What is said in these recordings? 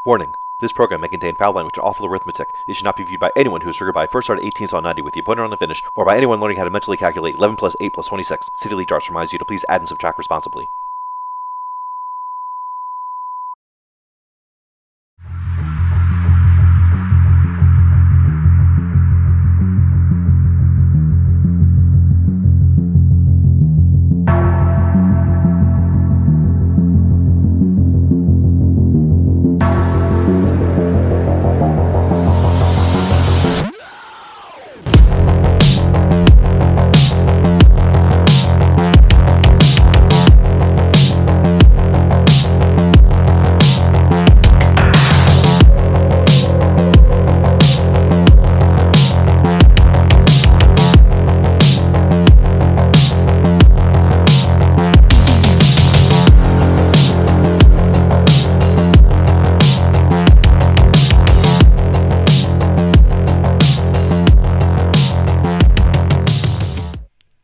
Warning. This program may contain foul language and awful arithmetic. It should not be viewed by anyone who is triggered by first start at 18 saw 90 with the opponent on the finish, or by anyone learning how to mentally calculate 11 plus 8 plus 26. City League Darts reminds you to please add and subtract responsibly.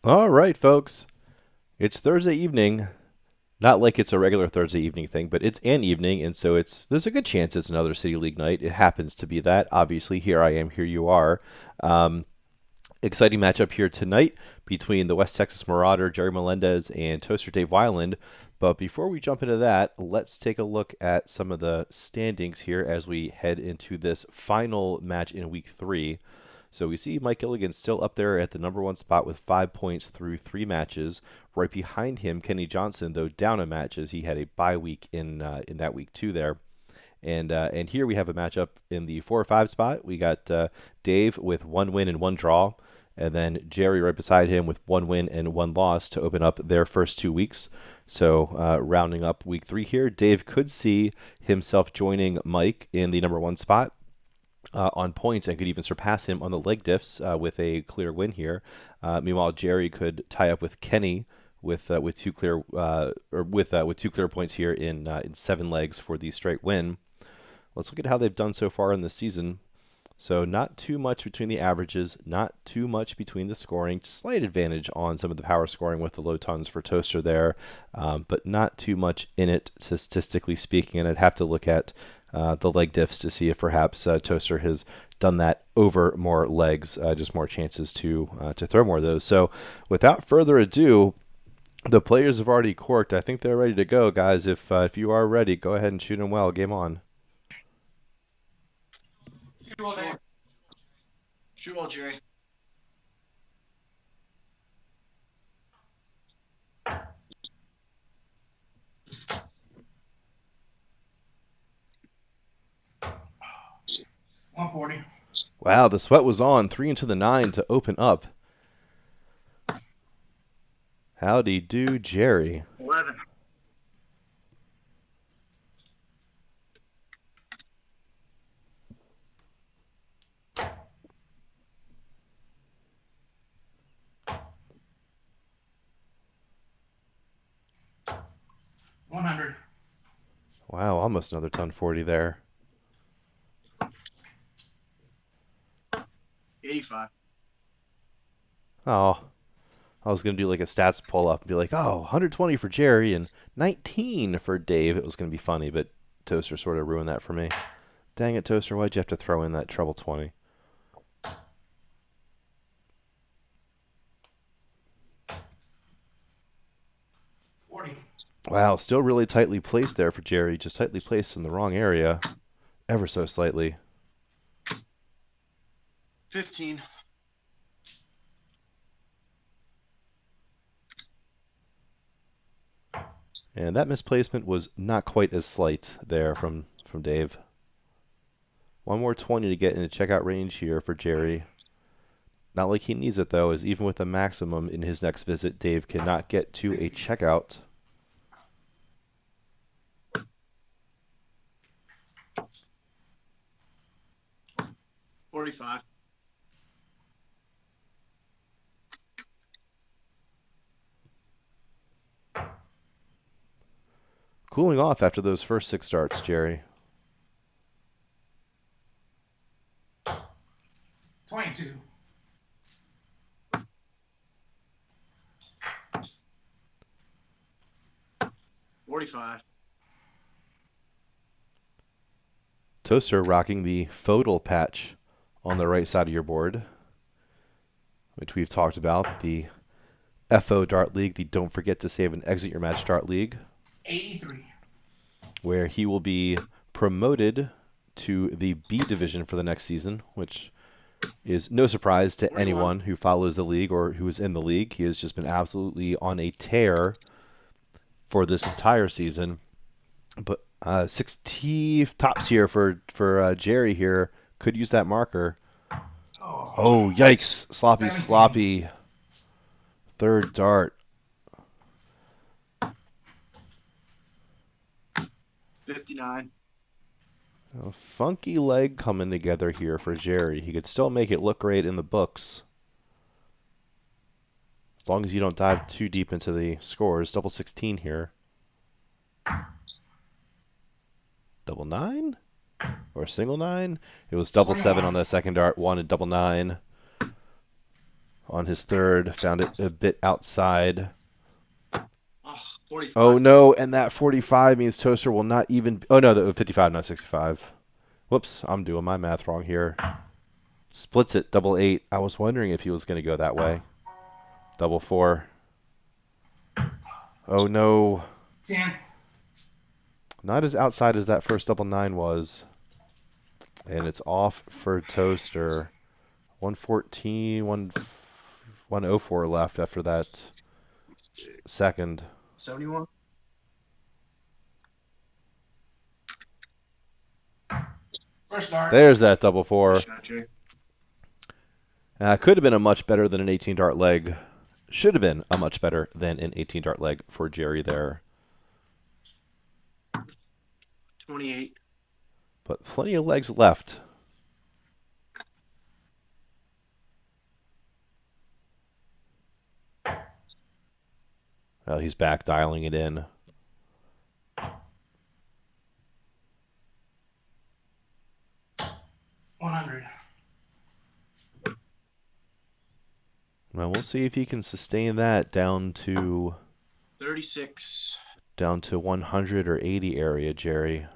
All right, folks. It's Thursday evening. Not like it's a regular Thursday evening thing, but it's an evening, and so there's a good chance it's another City League night. It happens to be that. Obviously, here I am, here you are. Exciting matchup here tonight between the West Texas Marauder, Jerry Melendez, and Toaster Dave Weyland. But before we jump into that, let's take a look at some of the standings here as we head into this final match in Week 3. So we see Mike Gilligan still up there at the number 1 spot with 5 points through 3 matches. Right behind him, Kenny Johnson, though down a match as he had a bye week in that week 2 there. And here we have a matchup in the 4 or 5 spot. We got Dave with 1 win and 1 draw, and then Jerry right beside him with 1 win and 1 loss to open up their first 2 weeks. So rounding up week 3 here, Dave could see himself joining Mike in the number 1 spot on points and could even surpass him on the leg diffs with a clear win here. Meanwhile, Jerry could tie up with Kenny with 2 clear with 2 clear points here in 7 legs for the straight win. Let's look at how they've done so far in this season. So not too much between the averages, not too much between the scoring. Slight advantage on some of the power scoring with the low tons for Toaster there, but not too much in it statistically speaking. And I'd have to look at the leg diffs to see if perhaps Toaster has done that over more legs, just more chances to throw more of those. So without further ado, the players have already corked. I think they're ready to go, guys. If you are ready, go ahead and shoot them well. Game on. Shoot well, Jerry. $140. Wow, the sweat was on. 3 into the 9 to open up. Howdy do, Jerry. 11. $100. Wow, almost another ton 40 there. 85. Oh, I was going to do like a stats pull up and be like, oh, 120 for Jerry and 19 for Dave. It was going to be funny, but Toaster sort of ruined that for me. Dang it, Toaster, why'd you have to throw in that treble 20? Wow, still really tightly placed there for Jerry. Just tightly placed in the wrong area. Ever so slightly. 15. And that misplacement was not quite as slight there from Dave. One more 20 to get into checkout range here for Jerry. Not like he needs it, though, as even with a maximum in his next visit, Dave cannot get to a checkout. $45. Cooling off after those first 6 starts, Jerry. 22. 45. Toaster rocking the Fodal patch on the right side of your board, which we've talked about. The FO Dart League, the Don't Forget to Save and Exit Your Match Dart League, 83. where he will be promoted to the B division for the next season, which is no surprise to 41. anyone who follows the league or who is in the league. He has just been absolutely on a tear for this entire season. But 60 tops here for Jerry here. Could use that marker. Oh, yikes. Sloppy, 17. sloppy. Third dart. 59. A funky leg coming together here for Jerry. He could still make it look great in the books. As long as you don't dive too deep into the scores. Double 16 here. Double 9? Or single 9? It was double 7 on the second dart. One and double 9. On his third, found it a bit outside. Oh, 45. Oh no, and that 45 means Toaster will not even... Oh no, the 55, not 65. Whoops, I'm doing my math wrong here. Splits it, double 8. I was wondering if he was going to go that way. Double 4. Oh no. 10. Not as outside as that first double 9 was. And it's off for Toaster. 114, 104 left after that second. 71. First dart. There's that double 4. Shot, Jerry. Could have been a much better than an 18 dart leg. Should have been a much better than an 18 dart leg for Jerry there. 28. But plenty of legs left. Well, he's back dialing it in. 100. Well, we'll see if he can sustain that down to 36. 100 or 80 area, Jerry.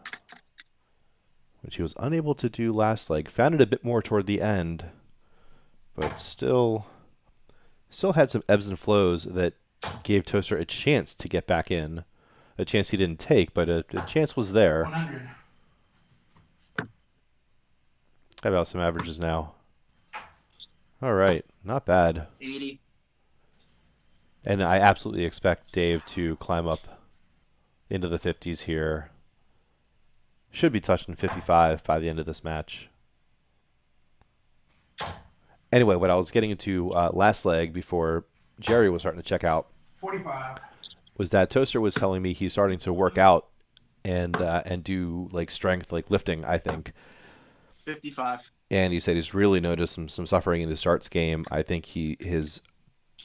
Which he was unable to do last leg. Found it a bit more toward the end. But still had some ebbs and flows that gave Toaster a chance to get back in. A chance he didn't take, but a chance was there. 100. How about some averages now? All right, not bad. 80. And I absolutely expect Dave to climb up into the 50s here. Should be touching 55 by the end of this match. Anyway, what I was getting into last leg before Jerry was starting to check out 45. was that Toaster was telling me he's starting to work out and do like strength, like lifting, I think. 55. And he said he's really noticed some suffering in his darts game. I think his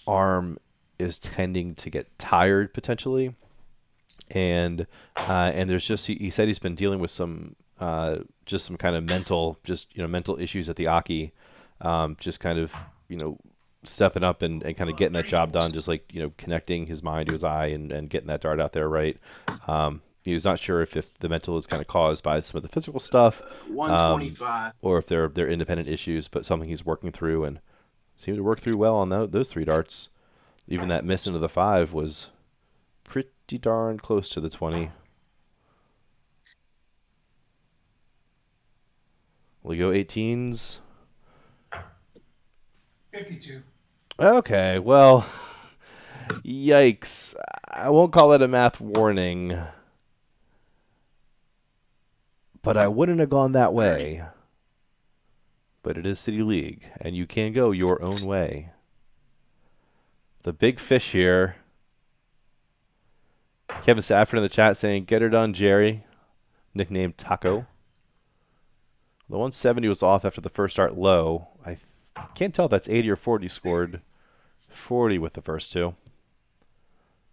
arm is tending to get tired potentially, and there's just he said he's been dealing with some just some kind of mental issues at the Aki, just kind of stepping up and kind of getting that job done, just like connecting his mind to his eye and getting that dart out there right. He was not sure if the mental is kind of caused by some of the physical stuff, 125. or if they're independent issues, but something he's working through and seemed to work through well on those 3 darts. Even that miss into the 5 was pretty darn close to the 20. Will he go 18s? 52. Okay, well, yikes. I won't call it a math warning, but I wouldn't have gone that way. But it is City League, and you can go your own way. The big fish here. Kevin Safford in the chat saying, "Get her done, Jerry." Nicknamed Taco. The 170 was off after the first start low. I can't tell if that's 80 or 40 scored. 40 with the first 2.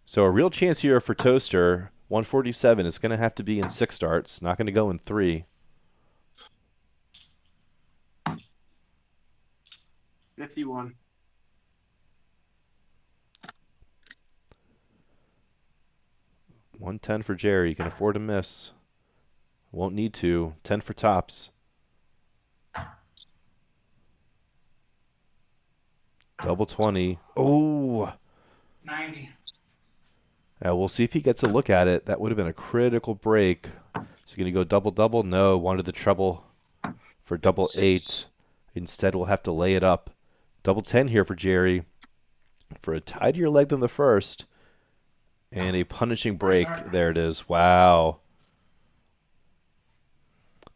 So a real chance here for Toaster. 147 is going to have to be in 6 starts. Not going to go in 3. 51. 110 for Jerry. You can afford to miss. Won't need to. 10 for tops. Double 20. Oh. 90. Now we'll see if he gets a look at it. That would have been a critical break. Is he going to go double-double? No. Wanted the treble for double 8. Instead, we'll have to lay it up. Double 10 here for Jerry. For a tidier leg than the first. And a punishing break. There it is. Wow.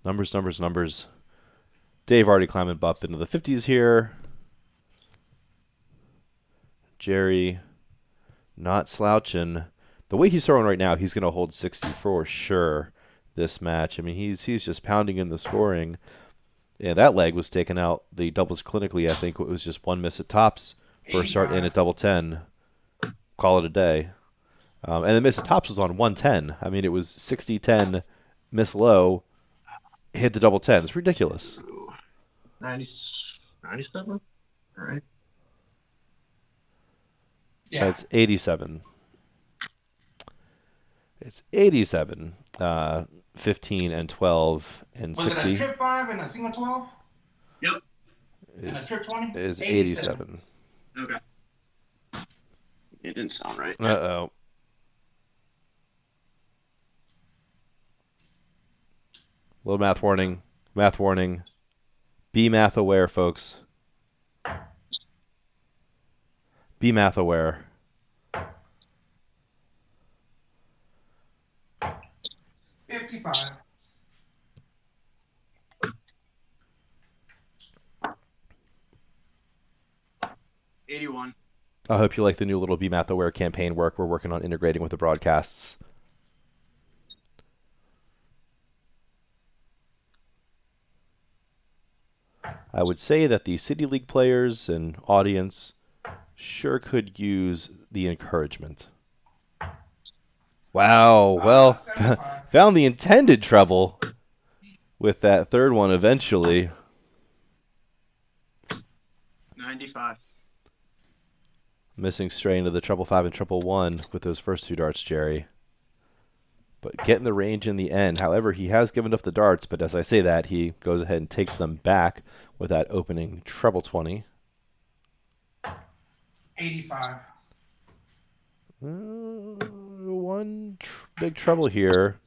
Numbers, numbers, numbers. Dave already climbing up into the 50s here. Jerry not slouching. The way he's throwing right now, he's going to hold 60 for sure this match. I mean, he's just pounding in the scoring. Yeah, that leg was taken out. The doubles clinically, I think it was just one miss at tops. First start in at double 10. Call it a day. And the miss at tops was on 110. I mean, it was 60-10, miss low, hit the double 10. It's ridiculous. 97? All right. Yeah. It's 87. It's 87, 15 and 12 and 60. Was it a trip 5 and a single 12? Yep. And a trip 20? Is 87. Okay. It didn't sound right. Uh-oh. Little math warning. Math warning. Be math aware, folks. Be math aware. 55. $81. I hope you like the new little Be Math Aware campaign work we're working on integrating with the broadcasts. I would say that the City League players and audience sure could use the encouragement. Wow, well, found the intended treble with that third one eventually. 95. Missing straight into the treble 5 and triple 1 with those first two darts, Jerry. But getting the range in the end. However, he has given up the darts, but as I say that, he goes ahead and takes them back with that opening treble 20. 85. One big treble here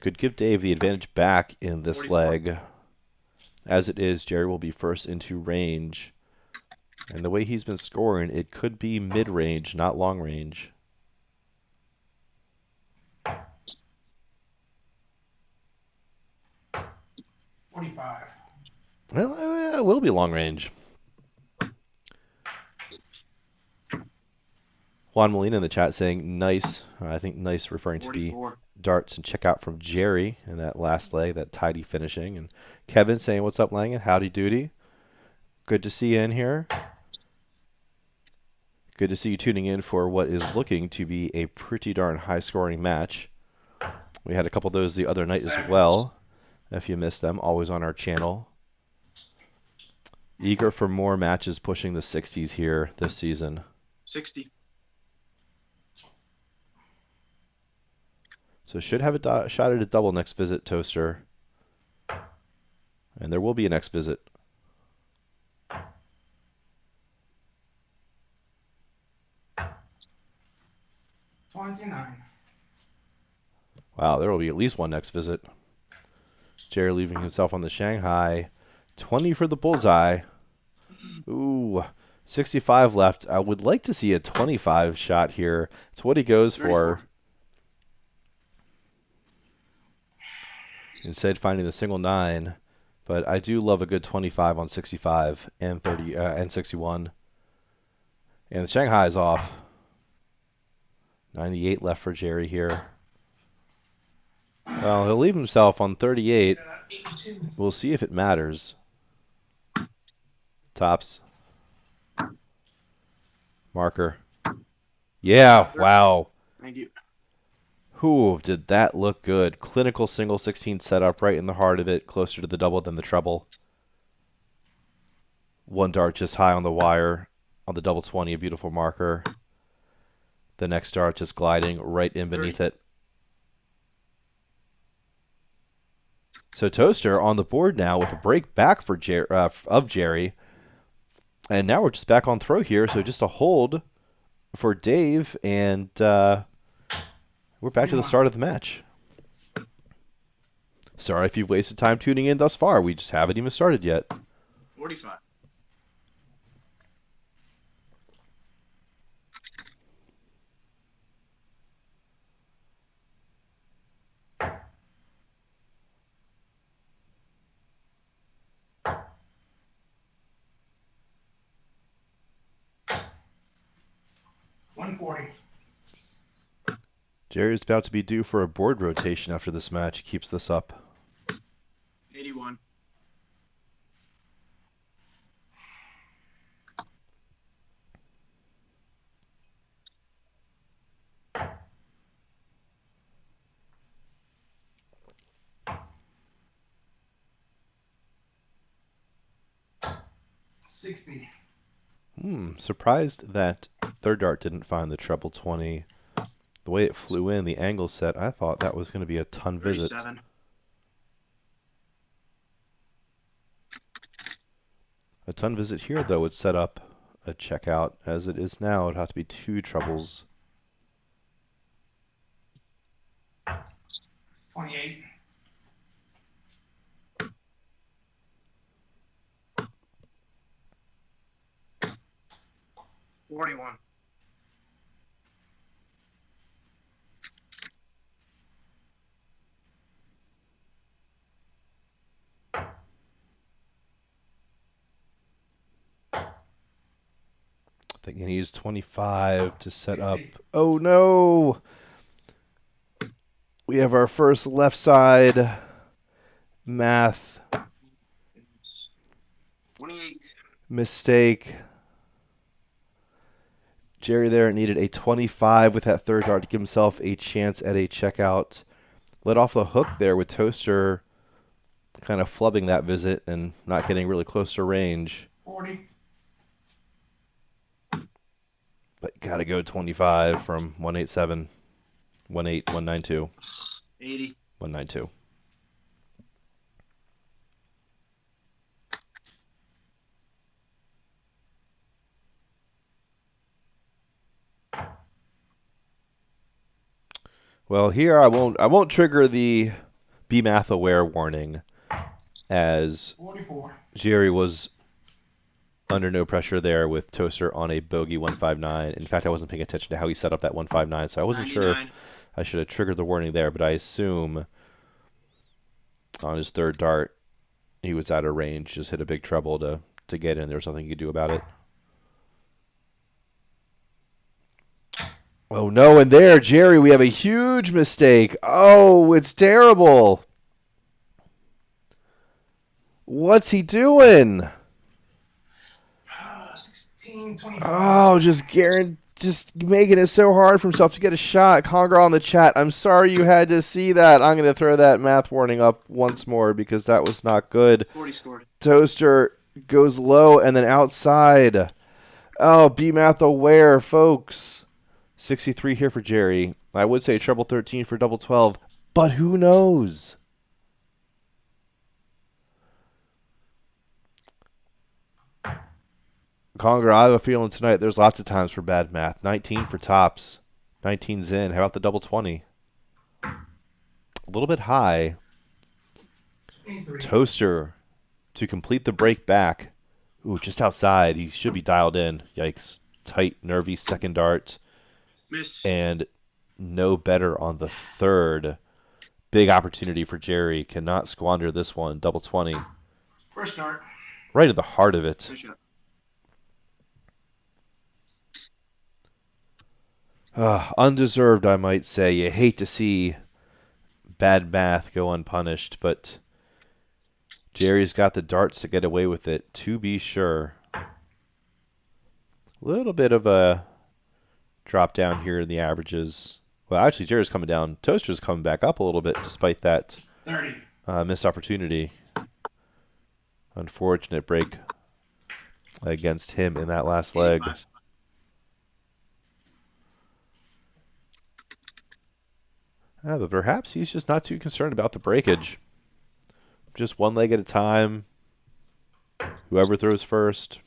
could give Dave the advantage back in this 44. leg. As it is, Jerry will be first into range. And the way he's been scoring, it could be mid-range, not long range. $45. Well, it will be long range. Juan Molina in the chat saying nice. I think nice referring to the 44. darts and checkout from Jerry in that last leg, that tidy finishing. And Kevin saying, what's up, Langan? Howdy doody. Good to see you in here. Good to see you tuning in for what is looking to be a pretty darn high-scoring match. We had a couple of those the other night as well. If you missed them, always on our channel. Eager for more matches pushing the 60s here this season. 60. So should have a shot at a double next visit, Toaster. And there will be a next visit. $29. Wow, there will be at least one next visit. Jerry leaving himself on the Shanghai. 20 for the bullseye. Ooh, 65 left. I would like to see a 25 shot here. It's what he goes 34. for. Instead, finding the single 9. But I do love a good 25 on 65 and 30 and 61. And the Shanghai is off. 98 left for Jerry here. Well, he'll leave himself on 38. 82. We'll see if it matters. Tops. Marker. Yeah, wow. Thank you. Whew, did that look good. Clinical single 16 setup right in the heart of it, closer to the double than the treble. One dart just high on the wire on the double 20, a beautiful marker. The next dart just gliding right in beneath it. So Toaster on the board now with a break back for Jerry. And now we're just back on throw here. So just a hold for Dave. And we're back to the start of the match. Sorry if you've wasted time tuning in thus far. We just haven't even started yet. 45. $140. Jerry's about to be due for a board rotation after this match. He keeps this up. 81. $60. Surprised that third dart didn't find the treble 20. The way it flew in, the angle set, I thought that was going to be a ton visit. 37. A ton visit here, though, would set up a checkout. As it is now, it'd have to be two trebles. 28. $41. I think he needs 25 to set up. Oh, no! We have our first left side math 28. mistake. Jerry there needed a 25 with that third dart to give himself a chance at a checkout. Let off the hook there with Toaster kind of flubbing that visit and not getting really close to range. 40. But gotta go 25 from 187, 192, 80. 192. Well, here I won't trigger the be math aware warning, as 44. Jerry was under no pressure there with Toaster on a bogey 159. In fact, I wasn't paying attention to how he set up that 159, so I wasn't sure if 99. I should have triggered the warning there, but I assume on his third dart he was out of range, just hit a big treble to get in. There was nothing you could do about it. Oh no, and there, Jerry, we have a huge mistake. Oh, it's terrible. What's he doing? 16, 25. Oh, just making it so hard for himself to get a shot. Conger on the chat, I'm sorry you had to see that. I'm going to throw that math warning up once more because that was not good. 40 scored. Toaster goes low and then outside. Oh, be math aware, folks. 63 here for Jerry. I would say treble 13 for double 12, but who knows? Conger, I have a feeling tonight there's lots of times for bad math. 19 for tops. 19's in. How about the double 20? A little bit high. 23. Toaster to complete the break back. Ooh, just outside. He should be dialed in. Yikes. Tight, nervy second dart. Miss. And no better on the third. Big opportunity for Jerry. Cannot squander this one. Double 20. First start. Right at the heart of it. Good shot. Undeserved, I might say. You hate to see bad math go unpunished, but Jerry's got the darts to get away with it, to be sure. A little bit of a drop down here in the averages. Well, actually, Jerry's coming down. Toaster's coming back up a little bit despite that 30. missed opportunity. Unfortunate break against him in that last leg. 85. But perhaps he's just not too concerned about the breakage. just one leg at a time. Whoever throws first.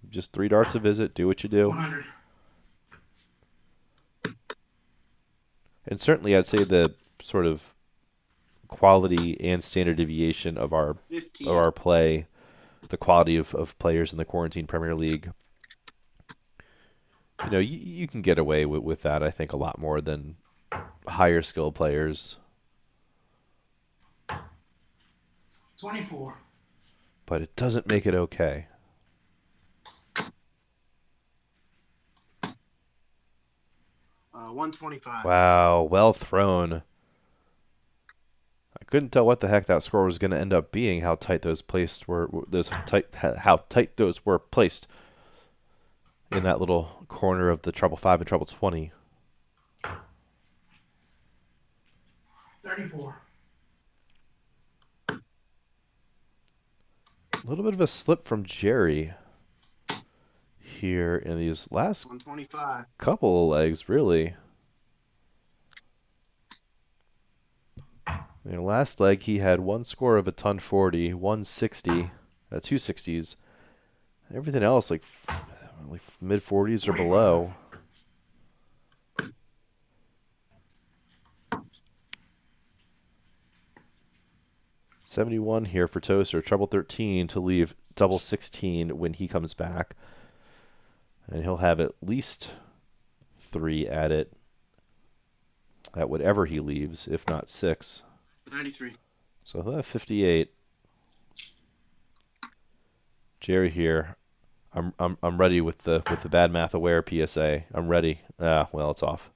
Just 3 darts a visit. Do what you do. 100. And certainly I'd say the sort of quality and standard deviation of our 15. play, the quality of players in the Quarantine Premier League, you can get away with that, I think, a lot more than higher skilled players. 24. But it doesn't make it okay. Uh, 125. Wow, well thrown. I couldn't tell what the heck that score was going to end up being. How tight those how tight those were placed in that little corner of the treble 5 and treble 20. 34. A little bit of a slip from Jerry here in these last 125. couple of legs, really. Last leg he had one score of a ton 40, 160, 260s. Everything else like mid 40s or below. $71 here for Toaster, treble 13 to leave double 16 when he comes back. And he'll have at least 3 at it at whatever he leaves, if not 6. 93. So he'll have 58. Jerry here. I'm ready with the bad math aware PSA. I'm ready. Well, it's off.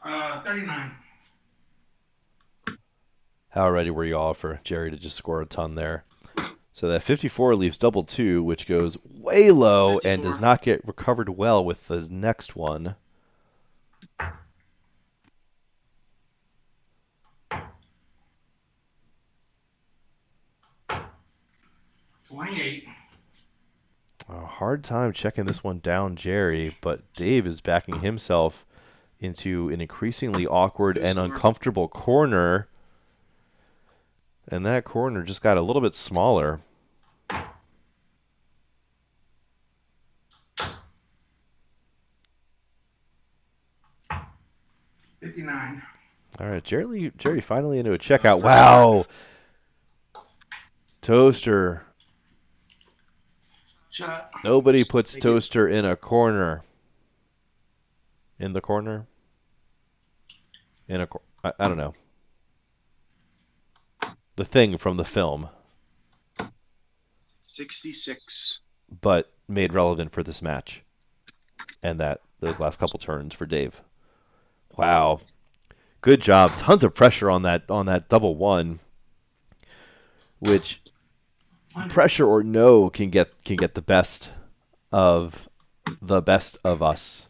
Uh, 39. How ready were you all for Jerry to just score a ton there? So that 54 leaves double 2, which goes way low 54. and does not get recovered well with the next one. A hard time checking this one down, Jerry, but Dave is backing himself into an increasingly awkward and uncomfortable corner. And that corner just got a little bit smaller. $59. All right, Jerry finally into a checkout. Wow. Toaster. Shot. Nobody puts Thank you. Toaster in a corner. In the corner? I don't know. The thing from the film, 66. but made relevant for this match. And those last couple turns for Dave. Wow. Good job. Tons of pressure on that double 1. Which pressure or no can get the best of us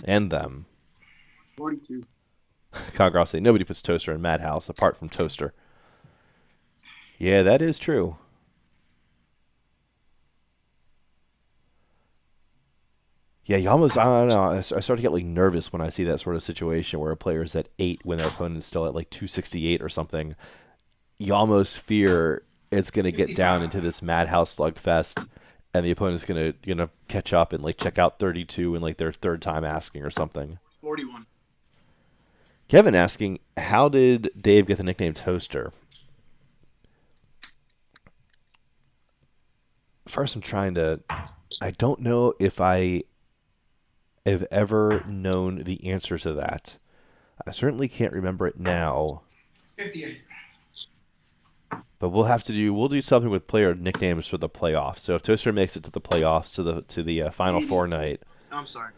and them. 42. Congress say nobody puts Toaster in Madhouse apart from Toaster. Yeah, that is true. Yeah, you almost, I don't know, I start to get nervous when I see that sort of situation where a player is at 8 when their opponent is still at 268 or something. You almost fear it's going to get down into this madhouse slugfest and the opponent's going to catch up and check out 32 in their third time asking or something. 41. Kevin asking, how did Dave get the nickname Toaster? First, I don't know if I have ever known the answer to that. I certainly can't remember it now. 58. But we'll do something with player nicknames for the playoffs. So if Toaster makes it to the playoffs to the Final Four night, No, I'm sorry.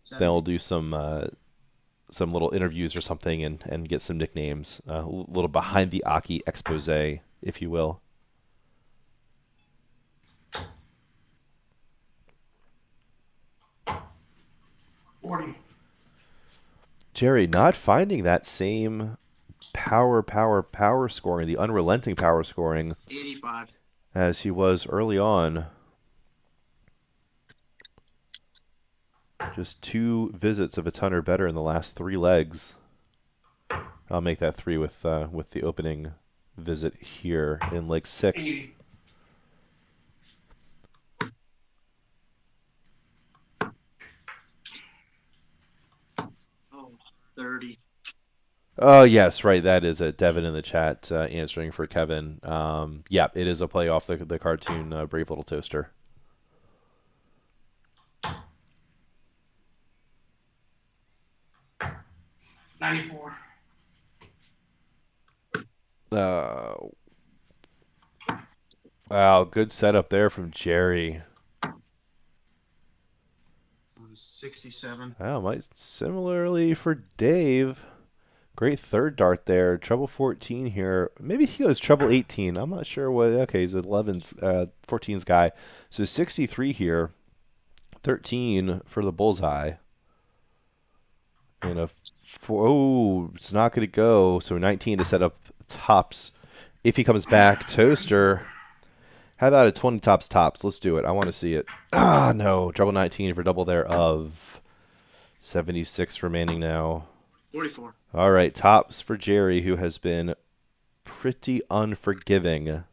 then we'll do some little interviews or something and get some nicknames, a little behind the Aki expose, if you will. Jerry not finding that same power scoring, the unrelenting power scoring 85. as he was early on. Just 2 visits of a ton or better in the last 3 legs. I'll make that 3 with the opening visit here in leg 6. 80. Oh, 30. Oh, yes, right. That is a Devin in the chat answering for Kevin. Yeah, it is a play off the cartoon Brave Little Toaster. $94. Wow, good setup there from Jerry. 67. Wow, similarly for Dave. Great third dart there. Treble 14 here. Maybe he goes treble 18. I'm not sure what. Okay, he's 14's guy. So 63 here. 13 for the bullseye. And it's not going to go. So 19 to set up tops. If he comes back, Toaster. How about a 20 tops? Let's do it. I want to see it. Ah, no. Treble 19 for double there of 76 remaining now. 44. All right, tops for Jerry, who has been pretty unforgiving.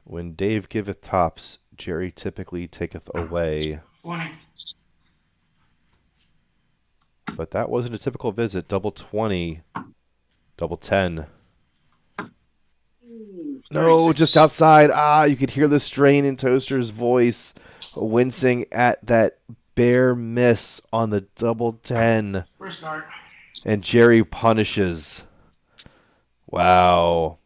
When Dave giveth tops, Jerry typically taketh away. 20. But that wasn't a typical visit. Double 20, double 10. Ooh, No, 36. just outside. Ah, you could hear the strain in Toaster's voice, wincing at that bare miss on the double 10. First start. And Jerry punishes. Wow.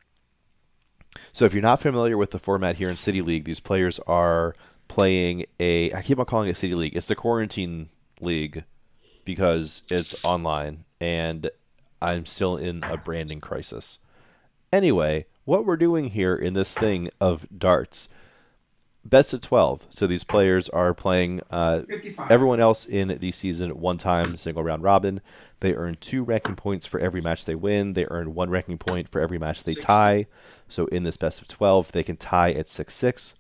So if you're not familiar with the format here in City League, these players are playing I keep on calling it City League. It's the Quarantine League because it's online, and I'm still in a branding crisis. Anyway, what we're doing here in this thing of darts, best of 12. So these players are playing 55. everyone else in the season one time, single round robin. They earn 2 ranking points for every match they win. They earn 1 ranking point for every match they 60. tie. So in this best of 12, they can tie at 6-6,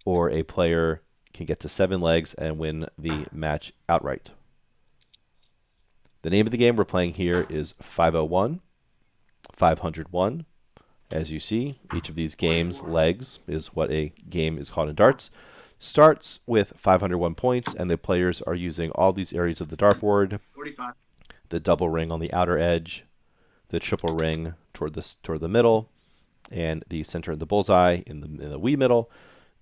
or a player can get to 7 legs and win the match outright. The name of the game we're playing here is 501, 501. As you see, each of these games' legs is what a game is called in darts. Starts with 501 points, and the players are using all these areas of the dartboard. 45. The double ring on the outer edge, the triple ring toward the middle, and the center of the bullseye in the wee middle,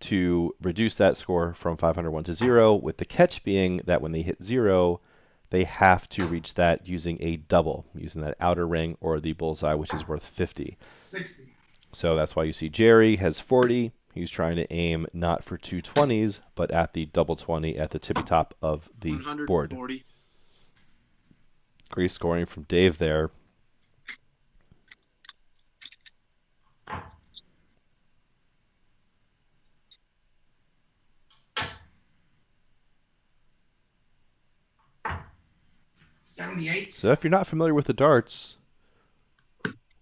to reduce that score from 501 to 0, with the catch being that when they hit 0, they have to reach that using a double, using that outer ring or the bullseye, which is worth 50. 60. So that's why you see Jerry has 40. He's trying to aim not for 2 20s, but at the double 20 at the tippy top of the board. 140. Great scoring from Dave there. $78. So if you're not familiar with the darts,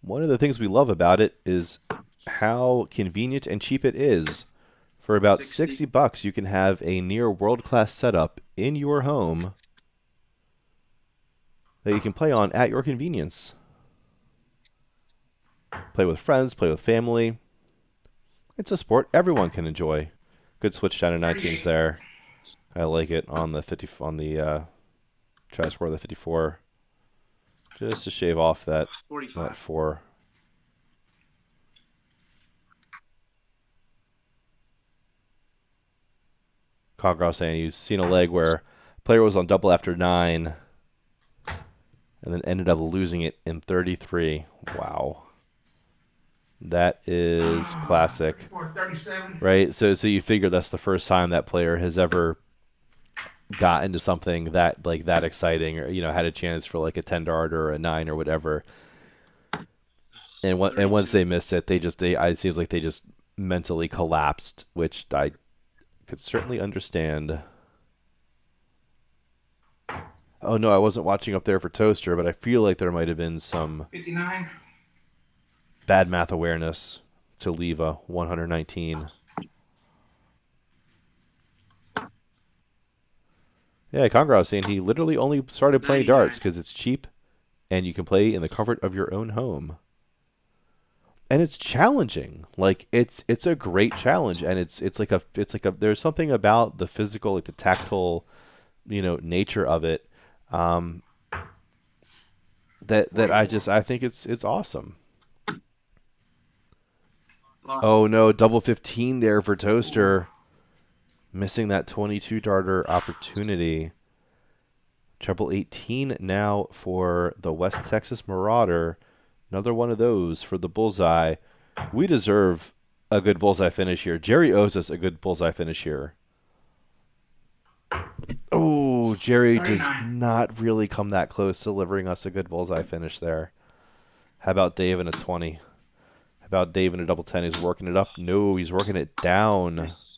one of the things we love about it is how convenient and cheap it is. For about 60 bucks, you can have a near world-class setup in your home that you can play on at your convenience. Play with friends, play with family. It's a sport everyone can enjoy. Good switch down to 19s there. I like it on the 50 try to score the 54, just to shave off that 45. 4. Congress saying he's seen a leg where a player was on double after 9 and then ended up losing it in 33. Wow. That is classic. 37. Right? So you figure that's the first time that player has ever got into something that exciting, or had a chance for like a 10 dart or a 9 or whatever. And once they missed it, it seems like they just mentally collapsed, which I could certainly understand. Oh no, I wasn't watching up there for Toaster, but I feel like there might have been some 59. bad math awareness to leave a 119. Yeah, Congar was saying he literally only started playing darts 99. because it's cheap and you can play in the comfort of your own home. And it's challenging. Like it's a great challenge, and it's like a there's something about the physical, like the tactile, nature of it, um, that I 44. just I think it's awesome. Lost. Oh no, double 15 there for Ooh. Toaster, missing that 22 darter opportunity. Treble 18 now for the West Texas Marauder. Another one of those for the bullseye. We deserve a good bullseye finish here. Jerry owes us a good bullseye finish here. Oh, Jerry does 39. not really come that close to delivering us a good bullseye finish there. How about Dave in a 20? How about Dave in a double 10? He's working it up. No, he's working it down. Nice.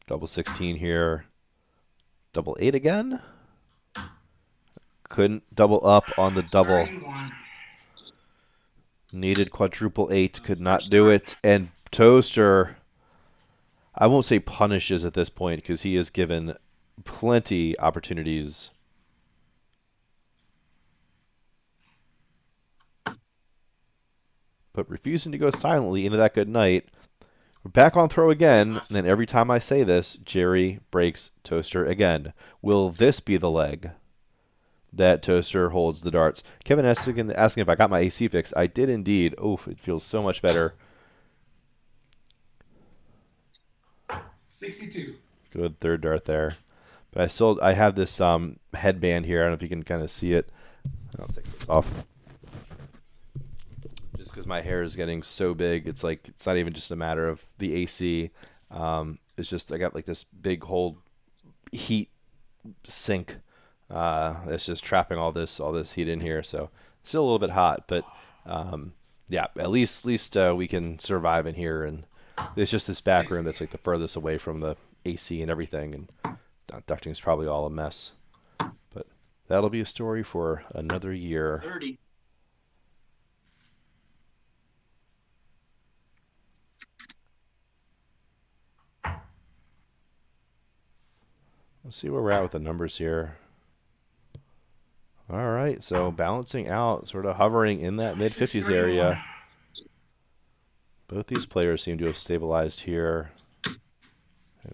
Double 16 here. Double 8 again. Couldn't double up on the double. 31. Needed quadruple 8. Could not First do time. it. And Toaster, I won't say punishes at this point because he has given plenty opportunities. But refusing to go silently into that good night. We're back on throw again, 45. and then every time I say this, Jerry breaks Toaster again. Will this be the leg that Toaster holds the darts? Kevin asking if I got my AC fixed. I did indeed. Oof, it feels so much better. 62. Good third dart there. But I have this headband here. I don't know if you can kind of see it. I'll take this off. Just because my hair is getting so big, it's like it's not even just a matter of the AC. It's just I got like this big whole heat sink that's just trapping all this heat in here. So still a little bit hot, but yeah, at least we can survive in here. And it's just this back room 60. that's like the furthest away from the AC and everything, and ducting is probably all a mess. But that'll be a story for another year. 30. Let's see where we're at with the numbers here. All right, so balancing out, sort of hovering in that mid 50s 631. area. Both these players seem to have stabilized here.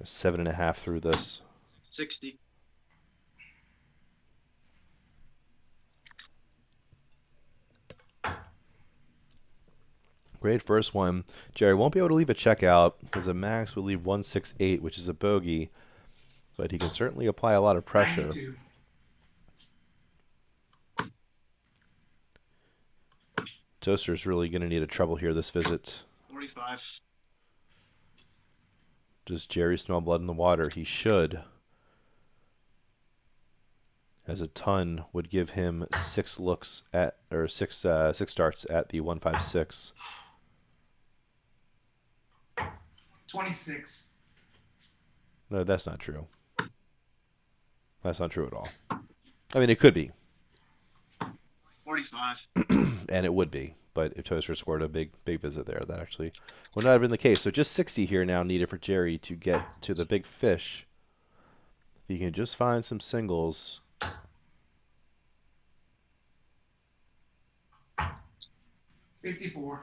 7.5 through this. 60. Great first one. Jerry won't be able to leave a checkout because a max would leave 168, which is a bogey, but he can certainly apply a lot of pressure. 92. Toaster's really going to need a trouble here this visit. 45. Does Jerry smell blood in the water? He should. As a ton would give him 6 looks at, or six starts at the 156. 26. No, that's not true. That's not true at all. I mean, it could be, 45. and it would be, but if Toaster scored a big visit there, that actually would not have been the case. So just 60 here now needed for Jerry to get to the big fish. If he can just find some singles. 54.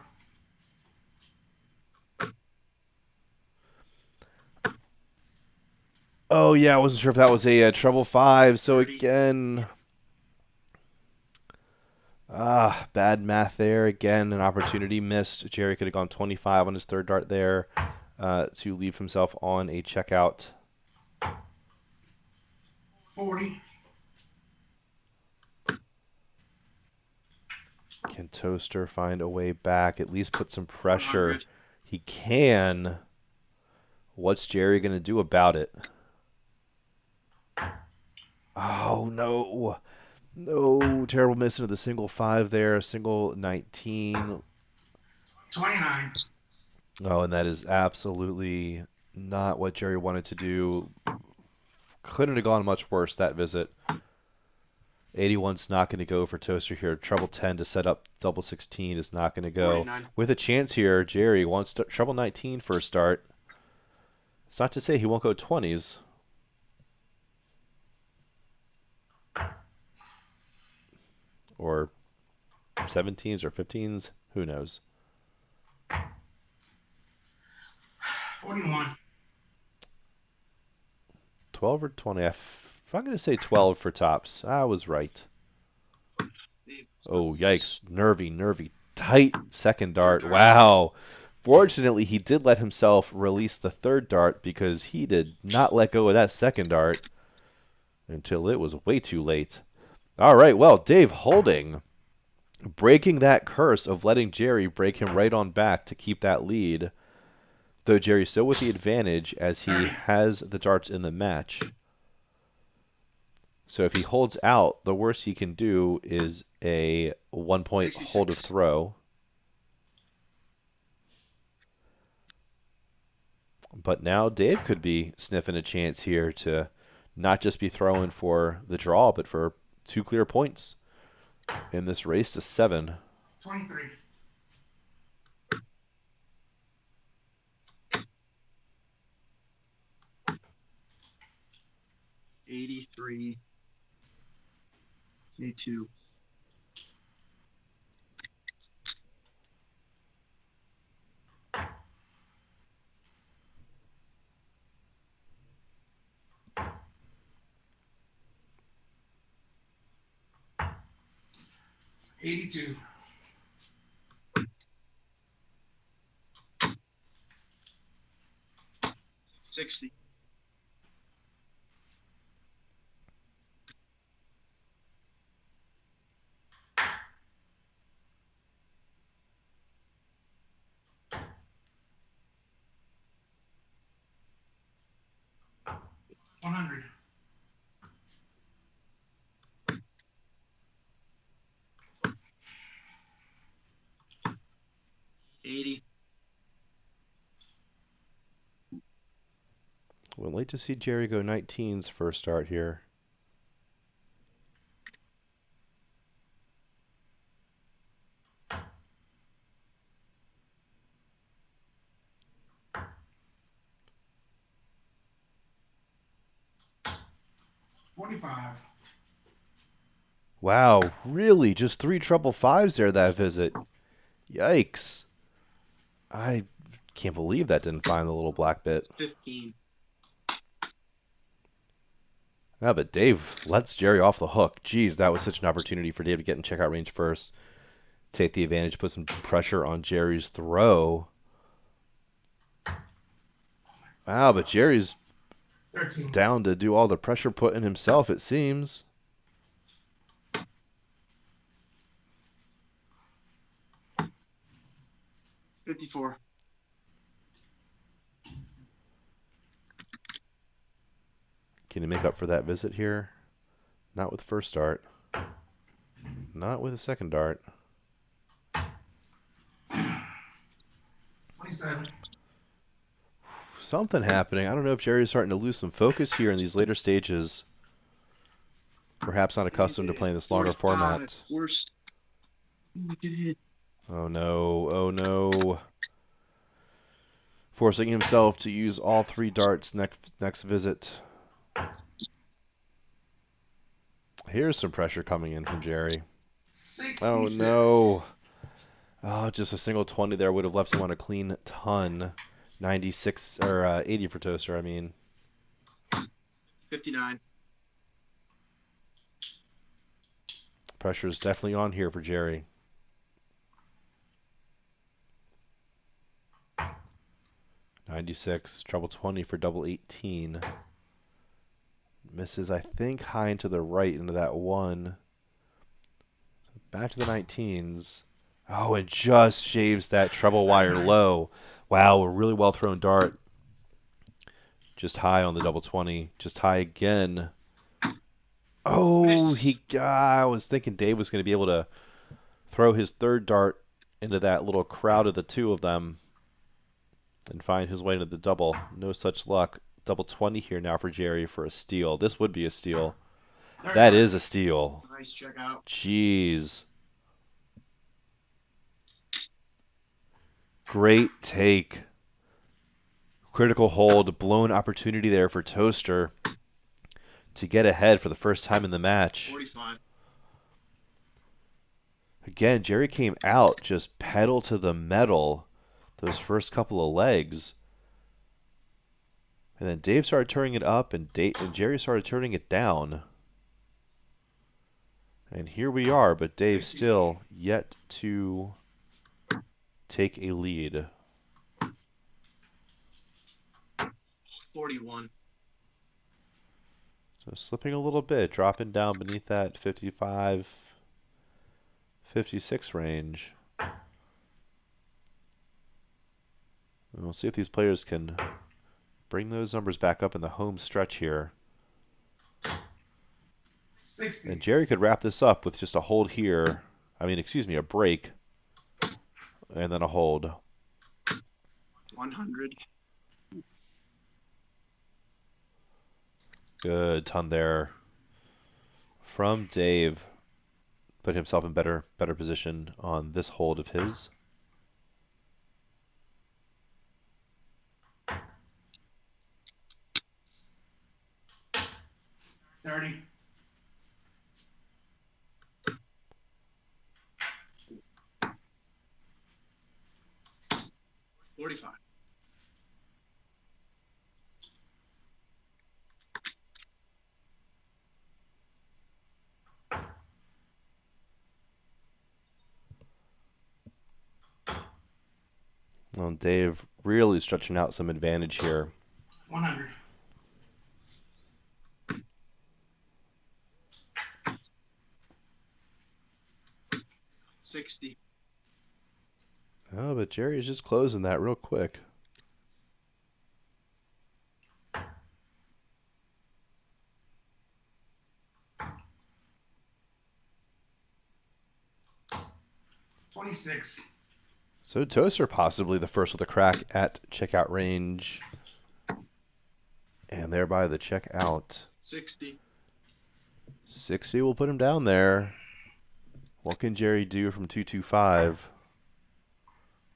Oh yeah, I wasn't sure if that was a treble 5. So 30. again, bad math there. Again, an opportunity missed. Jerry could have gone 25 on his third dart there to leave himself on a checkout. 40. Can Toaster find a way back? At least put some pressure. 100. He can. What's Jerry going to do about it? Oh, no. No. Terrible miss into the single 5 there. Single 19. 29. Oh, and that is absolutely not what Jerry wanted to do. Couldn't have gone much worse that visit. 81's not going to go for Toaster here. Treble 10 to set up double 16 is not going to go. 49. With a chance here, Jerry wants treble 19 for a start. It's not to say he won't go 20s. Or 17s or 15s. Who knows? 41. 12 or 20? If I'm going to say 12 for tops, I was right. Oh, yikes. Nervy. Tight second dart. Wow. Fortunately, he did let himself release the third dart because he did not let go of that second dart until it was way too late. All right, well, Dave holding, breaking that curse of letting Jerry break him right on back to keep that lead, though Jerry's still with the advantage as he has the darts in the match. So if he holds out, the worst he can do is a 1-point hold of throw. But now Dave could be sniffing a chance here to not just be throwing for the draw, but for 2 clear points in this race to 7. 23. 83. 82. 82. 60. 100. 80. We'd like to see Jerry go 19s for a start here. Wow, really? Just 3 treble 5s there that visit. Yikes. I can't believe that didn't find the little black bit. 15. Yeah, but Dave lets Jerry off the hook. Jeez, that was such an opportunity for Dave to get in checkout range first. Take the advantage, put some pressure on Jerry's throw. Wow, but Jerry's 13. down to do all the pressure putting himself, it seems. $54. Can he make up for that visit here? Not with first dart. Not with a second dart. 27. Something happening. I don't know if Jerry's starting to lose some focus here in these later stages. Perhaps not accustomed to playing this longer 45. format. Worst. Look at it. Oh no, oh no. Forcing himself to use all 3 darts next visit. Here's some pressure coming in from Jerry. 66. Oh no. Oh, just a single 20 there would have left him on a clean ton. 96 or 80 for Toaster, I mean. 59. Pressure is definitely on here for Jerry. 96, treble 20 for double 18. Misses, I think, high and to the right into that 1. Back to the 19s. Oh, and just shaves that treble wire low. Wow, a really well thrown dart. Just high on the double 20. Just high again. Oh, I was thinking Dave was going to be able to throw his third dart into that little crowd of the 2 of them and find his way into the double. No such luck. Double 20 here now for Jerry for a steal. This would be a steal. That is a steal. Nice check out. Jeez. Great take. Critical hold. Blown opportunity there for Toaster to get ahead for the first time in the match. 45. Again, Jerry came out just pedal to the metal those first couple of legs. And then Dave started turning it up, and Jerry started turning it down. And here we are, but Dave still yet to take a lead. 41. So slipping a little bit, dropping down beneath that 55, 56 range. And we'll see if these players can bring those numbers back up in the home stretch here. 60. And Jerry could wrap this up with just a hold here. A break. And then a hold. 100. Good ton there from Dave. Put himself in better position on this hold of his. $30. 45. Well, Dave really stretching out some advantage here. 100. $60. Oh, but Jerry is just closing that real quick. $26. So Toaster possibly the first with a crack at checkout range. And thereby the checkout. 60. 60 will put him down there. What can Jerry do from 225?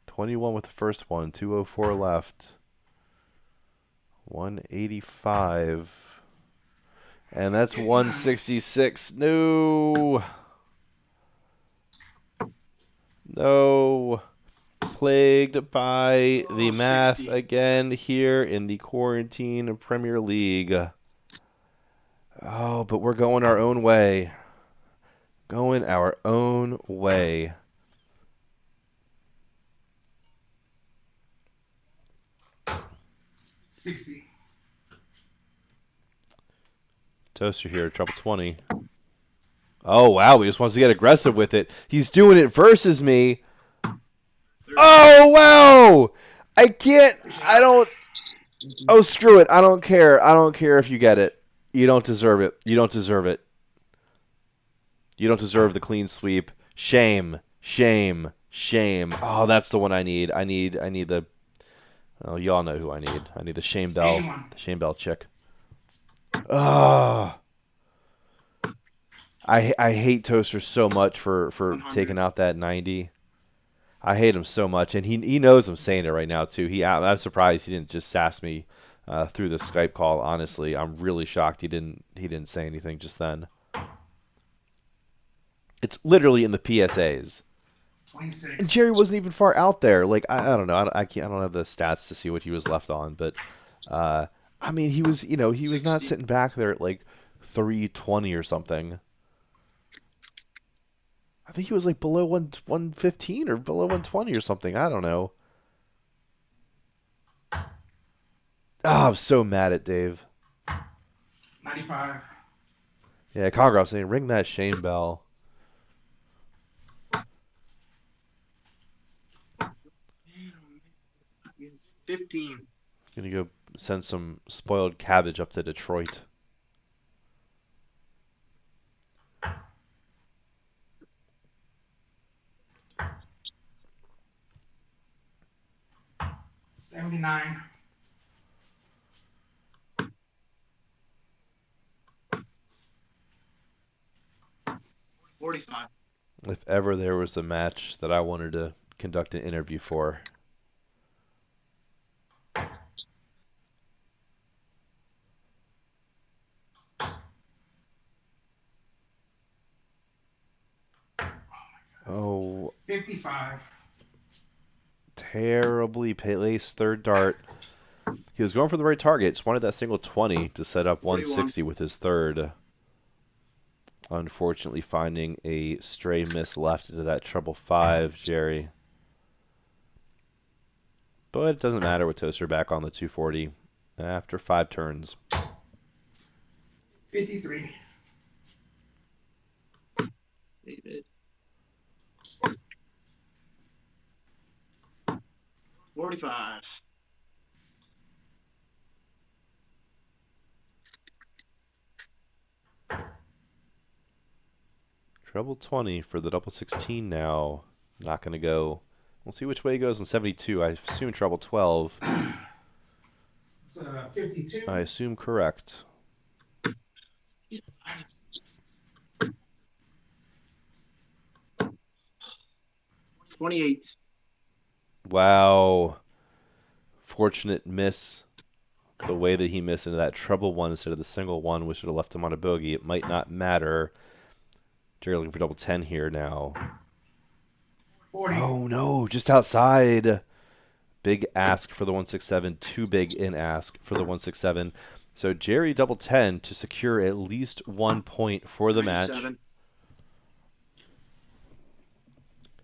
21 with the first one. 204 left. 185. And that's 166. No. No. Plagued by the math 60. again here in the Quarantine Premier League. Oh, but we're going our own way. Going our own way. $60. Toaster here, trouble 20. Oh, wow, he just wants to get aggressive with it. He's doing it versus me. Oh, wow! I don't... Oh, screw it. I don't care. I don't care if you get it. You don't deserve it. You don't deserve it. You don't deserve the clean sweep. Shame. Shame. Shame. Oh, that's the one I need. I need the... Oh, y'all know who I need. I need the shame bell. 81. The shame bell chick. Ugh. I hate Toaster so much for 100. taking out that 90. I hate him so much, and he knows I'm saying it right now too. I'm surprised he didn't just sass me through the Skype call. Honestly, I'm really shocked he didn't say anything just then. It's literally in the PSAs. 26. And Jerry wasn't even far out there. Like I don't know. I don't have the stats to see what he was left on, but I mean he was not 60. sitting back there at like 320 or something. I think he was like below 115 or below 120 or something. I don't know. Oh, I'm so mad at Dave. 95. Yeah, Congress saying ring that shame bell. 15. Gonna go send some spoiled cabbage up to Detroit. $79. 45. If ever there was a match that I wanted to conduct an interview for. Oh, 55. terribly placed third dart. He was going for the right target. Just wanted that single 20 to set up 41. 160 with his third. Unfortunately, finding a stray miss left into that treble 5, Jerry. But it doesn't matter with Toaster back on the 240 after 5 turns. 53. David. 45. Treble 20 for the double 16 now. Not going to go. We'll see which way he goes in 72. I assume treble 12. It's 52. I assume correct. 28. Wow. Fortunate miss. The way that he missed into that treble 1 instead of the single 1, which would have left him on a bogey. It might not matter. Jerry looking for double 10 here now. 40. Oh no, just outside. Big ask for the 167. Too big in ask for the 167. So Jerry double 10 to secure at least 1 point for the match. 97.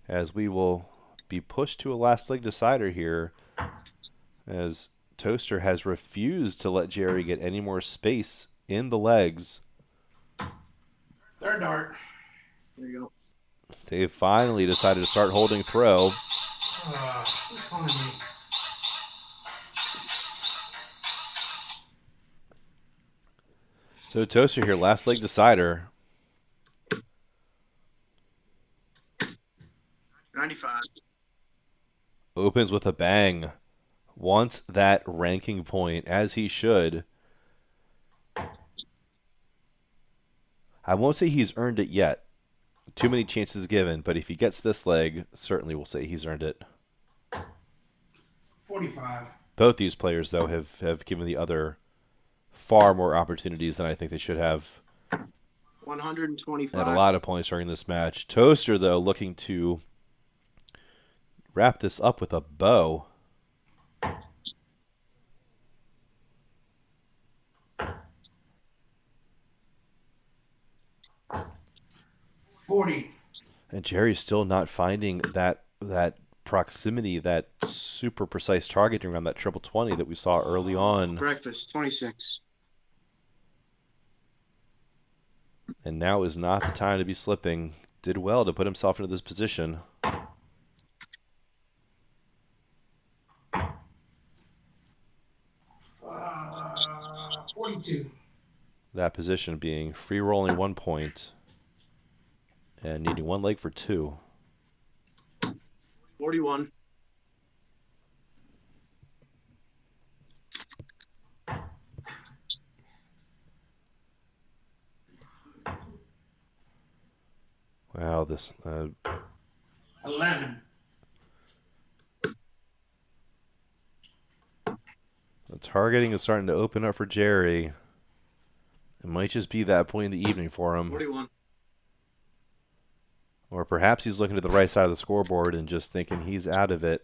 As we will be pushed to a last leg decider here, as Toaster has refused to let Jerry get any more space in the legs. Third dart. There you go. They've finally decided to start holding throw. Keep calling me. So Toaster here, last leg decider. 95. Opens with a bang. Wants that ranking point, as he should. I won't say he's earned it yet. Too many chances given, but if he gets this leg, certainly we'll say he's earned it. 45. Both these players, though, have given the other far more opportunities than I think they should have 125. at a lot of points during this match. Toaster, though, looking to wrap this up with a bow. $40. And Jerry's still not finding that proximity, that super precise targeting around that triple 20 that we saw early on. Breakfast. 26. And now is not the time to be slipping. Did well to put himself into this position. 42. That position being free rolling 1 point and needing 1 leg for 2. 41. Wow, this 11. the targeting is starting to open up for Jerry. It might just be that point in the evening for him. 41. Or perhaps he's looking to the right side of the scoreboard and just thinking he's out of it.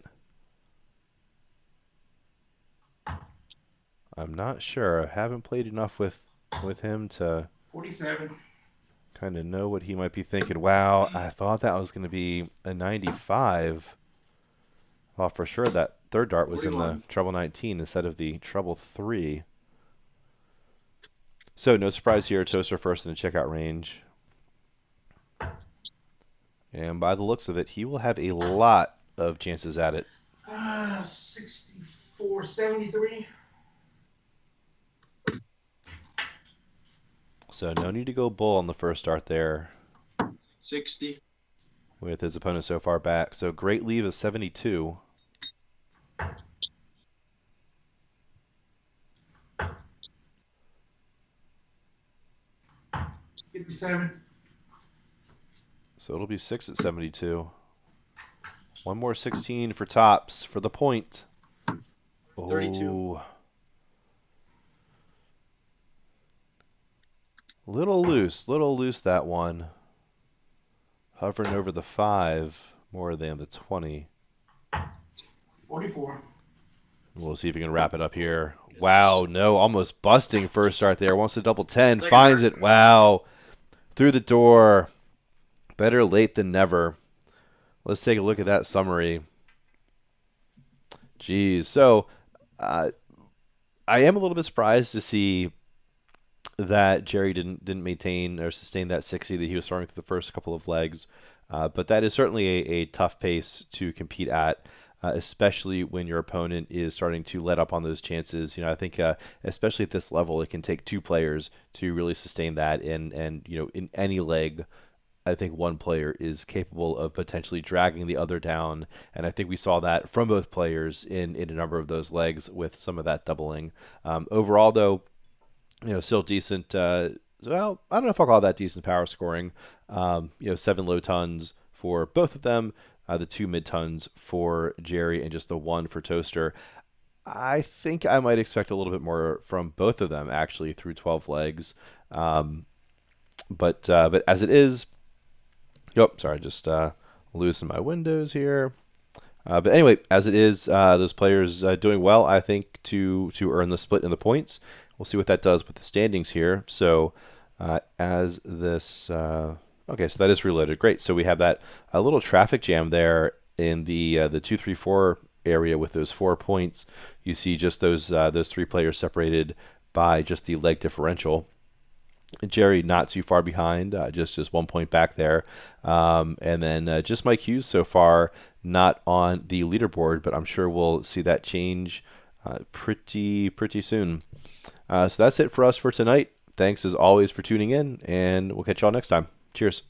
I'm not sure. I haven't played enough with him to 47. kind of know what he might be thinking. Wow, I thought that was going to be a 95. Well, for sure that third dart was in the 41. treble 19 instead of the treble 3. So no surprise here. Toaster first in the checkout range. And by the looks of it, he will have a lot of chances at it. 64, 73. So no need to go bull on the first dart there 60. with his opponent so far back. So great leave of 72. 57. So it'll be 6 at 72. One more 16 for tops for the point. 32. Oh. Little loose that one. Hovering over the 5 more than the 20. 44. We'll see if we can wrap it up here. Wow, no, almost busting first start there. Wants to double 10, finds it. Wow. Through the door. Better late than never. Let's take a look at that summary. Geez. So, I am a little bit surprised to see that Jerry didn't maintain or sustain that 60 that he was throwing through the first couple of legs. But that is certainly a tough pace to compete at, especially when your opponent is starting to let up on those chances. I think especially at this level, it can take 2 players to really sustain that. And in any leg, I think one player is capable of potentially dragging the other down. And I think we saw that from both players in a number of those legs with some of that doubling. Overall, though, still decent. Well, I don't know if I'll call that decent power scoring. 7 low tons for both of them, the 2 mid tons for Jerry, and just the 1 for Toaster. I think I might expect a little bit more from both of them actually through 12 legs. But as it is, sorry, just loosen my windows here. But anyway, as it is, those players doing well, I think, to earn the split in the points. We'll see what that does with the standings here. So as this, okay, so that is reloaded. Great. So we have that a little traffic jam there in the 2, 3, 4 area with those 4 points. You see just those 3 players separated by just the leg differential. Jerry not too far behind, just 1 point back there. And then just Mike Hughes so far not on the leaderboard, but I'm sure we'll see that change pretty soon. So that's it for us for tonight. Thanks as always for tuning in, and we'll catch y'all next time. Cheers.